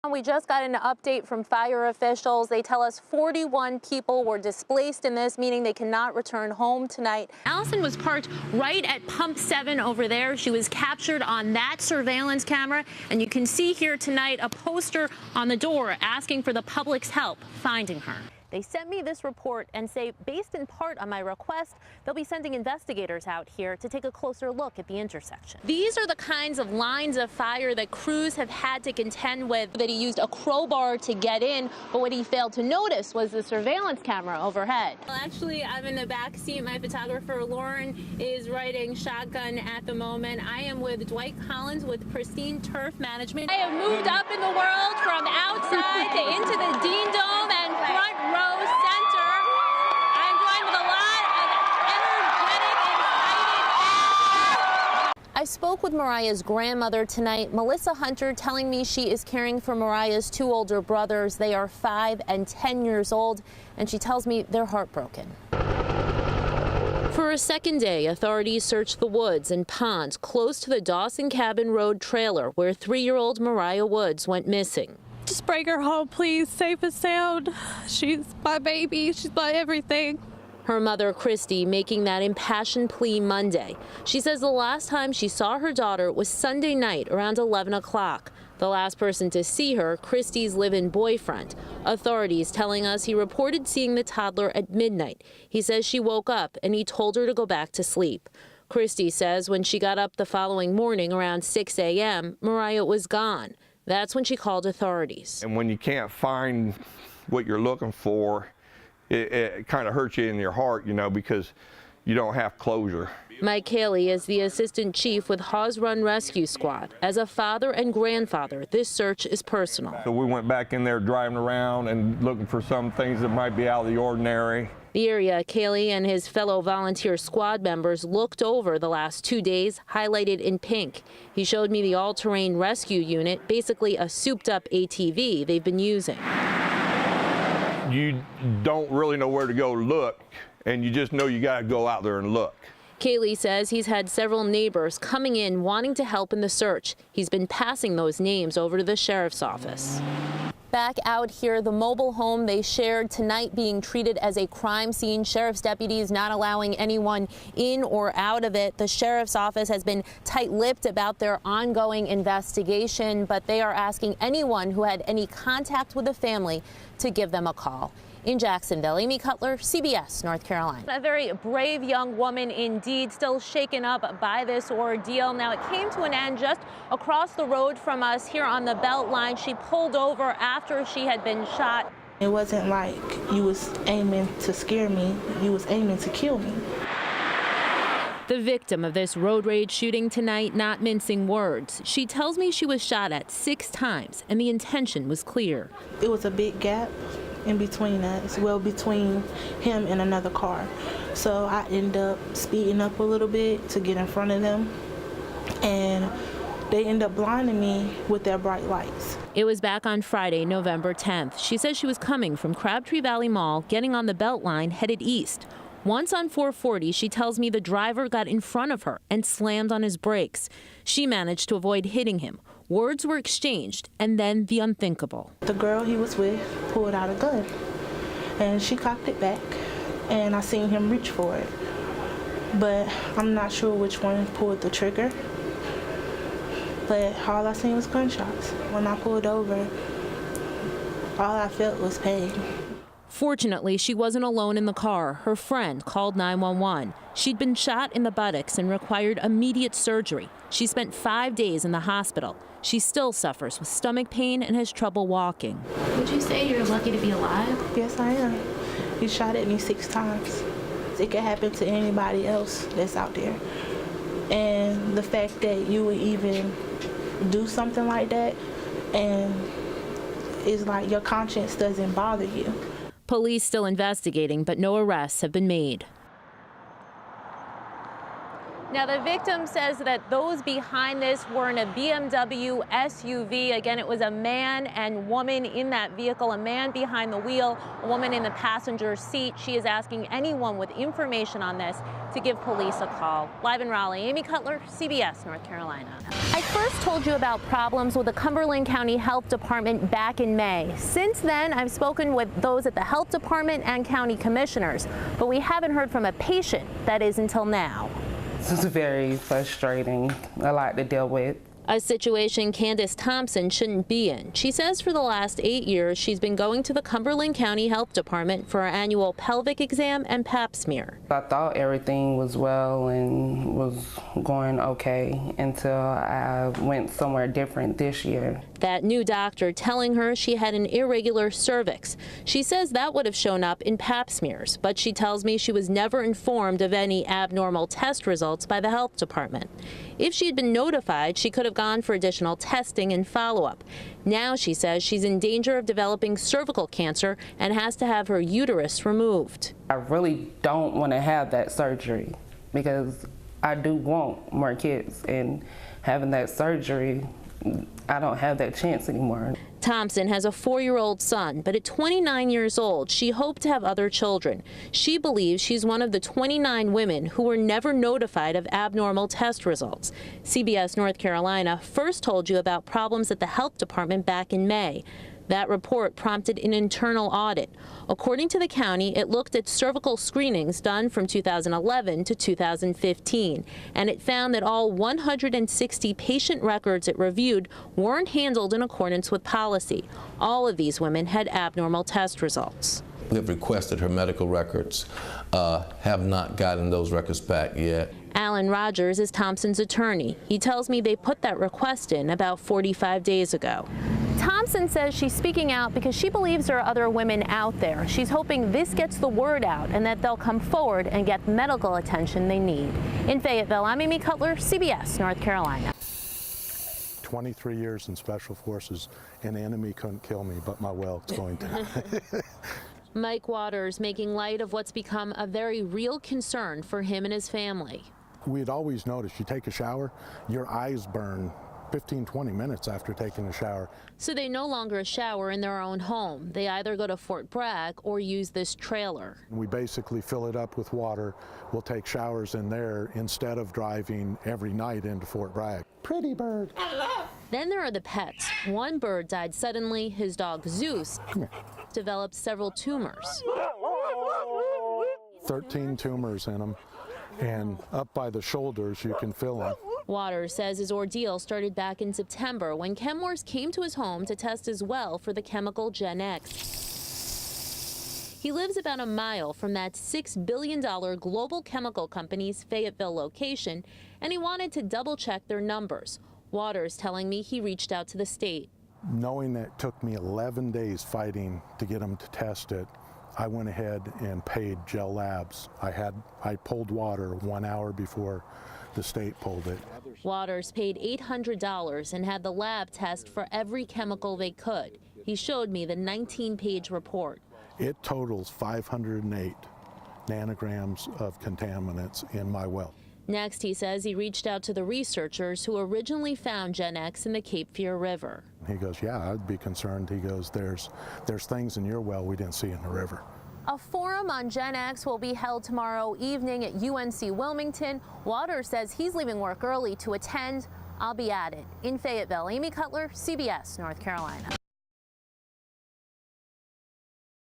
We just got an update from fire officials. They tell us 41 people were displaced in this, meaning they cannot return home tonight. Allison was parked right at pump 7 over there. She was captured on that surveillance camera, and you can see here tonight a poster on the door asking for the public's help finding her. They sent me this report and say, based in part on my request, they'll be sending investigators out here to take a closer look at the intersection. These are the kinds of lines of fire that crews have had to contend with, that he used a crowbar to get in, but what he failed to notice was the surveillance camera overhead. Well, actually, I'm in the back seat. My photographer, Lauren, is riding shotgun at the moment. I am with Dwight Collins with Pristine Turf Management. I have moved up in the world from outside to into the Dean Dome and front row center. I'm joined with a lot of energetic, excited. I spoke with Mariah's grandmother tonight, Melissa Hunter, telling me she is caring for Mariah's 2 older brothers. They are 5 and 10 years old, and she tells me they're heartbroken. For a second day, authorities searched the woods and ponds close to the Dawson Cabin Road trailer where 3-year-old Mariah Woods went missing. Just bring her home, please, safe and sound. She's my baby. She's my everything. Her mother, Christy, making that impassioned plea Monday. She says the last time she saw her daughter was Sunday night around 11 o'clock. The last person to see her, Christy's live-in boyfriend. Authorities telling us he reported seeing the toddler at midnight. He says she woke up and he told her to go back to sleep. Christy says when she got up the following morning around 6 a.m., Mariah was gone. That's when she called authorities. And when you can't find what you're looking for, it kind of hurts you in your heart, you know, because you don't have closure. Mike Haley is the assistant chief with Hawes Run Rescue Squad. As a father and grandfather, this search is personal. So we went back in there driving around and looking for some things that might be out of the ordinary. The area Haley and his fellow volunteer squad members looked over the last 2 days, highlighted in pink. He showed me the all-terrain rescue unit, basically a souped-up ATV they've been using. You don't really know where to go look, and you just know you got to go out there and look. Haley says he's had several neighbors coming in wanting to help in the search. He's been passing those names over to the sheriff's office. Back out here, the mobile home they shared tonight being treated as a crime scene. Sheriff's deputies not allowing anyone in or out of it. The sheriff's office has been tight-lipped about their ongoing investigation, but they are asking anyone who had any contact with the family to give them a call. In Jacksonville, Amy Cutler, CBS, North Carolina. A very brave young woman indeed, still shaken up by this ordeal. Now, it came to an end just across the road from us here on the Beltline. She pulled over after she had been shot. It wasn't like you was aiming to scare me. You was aiming to kill me. The victim of this road rage shooting tonight not mincing words. She tells me she was shot at 6 times and the intention was clear. It was a big gap in between us, well, between him and another car. So I ended up speeding up a little bit to get in front of them, and they ended up blinding me with their bright lights. It was back on Friday, November 10th. She says she was coming from Crabtree Valley Mall, getting on the Beltline, headed east. Once on 440, she tells me the driver got in front of her and slammed on his brakes. She managed to avoid hitting him. Words were exchanged, and then the unthinkable. The girl he was with pulled out a gun, and she cocked it back, and I seen him reach for it. But I'm not sure which one pulled the trigger, but all I seen was gunshots. When I pulled over, all I felt was pain. Fortunately, she wasn't alone in the car. Her friend called 911. She'd been shot in the buttocks and required immediate surgery. She spent 5 days in the hospital. She still suffers with stomach pain and has trouble walking. Would you say you're lucky to be alive? Yes, I am. He shot at me 6 times. It could happen to anybody else that's out there. And the fact that you would even do something like that, and it's like your conscience doesn't bother you. Police still investigating, but no arrests have been made. Now, the victim says that those behind this were in a BMW SUV. Again, it was a man and woman in that vehicle, a man behind the wheel, a woman in the passenger seat. She is asking anyone with information on this to give police a call. Live in Raleigh, Amy Cutler, CBS, North Carolina. I first told you about problems with the Cumberland County Health Department back in May. Since then, I've spoken with those at the health department and county commissioners, but we haven't heard from a patient, that is, until now. This is very frustrating, a lot to deal with. A situation Candace Thompson shouldn't be in. She says for the last 8 years, she's been going to the Cumberland County Health Department for her annual pelvic exam and pap smear. I thought everything was well and was going okay until I went somewhere different this year. That new doctor telling her she had an irregular cervix. She says that would have shown up in pap smears, but she tells me she was never informed of any abnormal test results by the health department. If she had been notified, she could have gone for additional testing and follow-up. Now she says she's in danger of developing cervical cancer and has to have her uterus removed. I really don't want to have that surgery because I do want more kids, and having that surgery, I don't have that chance anymore. Thompson has a 4-year-old son, but at 29 years old, she hoped to have other children. She believes she's one of the 29 women who were never notified of abnormal test results. CBS North Carolina first told you about problems at the health department back in May. That report prompted an internal audit. According to the county, it looked at cervical screenings done from 2011 to 2015, and it found that all 160 patient records it reviewed weren't handled in accordance with policy. All of these women had abnormal test results. We have requested her medical records, have not gotten those records back yet. Alan Rogers is Thompson's attorney. He tells me they put that request in about 45 days ago. Thompson says she's speaking out because she believes there are other women out there. She's hoping this gets the word out and that they'll come forward and get medical attention they need. In Fayetteville, I'm Amy Cutler, CBS North Carolina. 23 years in Special Forces, an enemy couldn't kill me, but my well's going to. Mike Waters making light of what's become a very real concern for him and his family. We'd always noticed you take a shower, your eyes burn 15-20 minutes after taking a shower. So they no longer shower in their own home. They either go to Fort Bragg or use this trailer. We basically fill it up with water. We'll take showers in there instead of driving every night into Fort Bragg. Pretty bird. Then there are the pets. One bird died suddenly. His dog Zeus developed several tumors. 13 tumors in them, and up by the shoulders you can feel them. Waters says his ordeal started back in September when Chemours came to his home to test his well for the chemical Gen X. He lives about a mile from that $6 billion global chemical company's Fayetteville location, and he wanted to double-check their numbers. Waters telling me he reached out to the state. Knowing that it took me 11 days fighting to get them to test it, I went ahead and paid Gel Labs. I pulled water 1 hour before the state pulled it. Waters paid $800 and had the lab test for every chemical they could. He showed me the 19-page report. It totals 508 nanograms of contaminants in my well. Next, he says he reached out to the researchers who originally found Gen X in the Cape Fear River. He goes, yeah, I'd be concerned. He goes, there's things in your well we didn't see in the river. A forum on Gen X will be held tomorrow evening at UNC Wilmington. Waters says he's leaving work early to attend. I'll be at it. In Fayetteville, Amy Cutler, CBS North Carolina.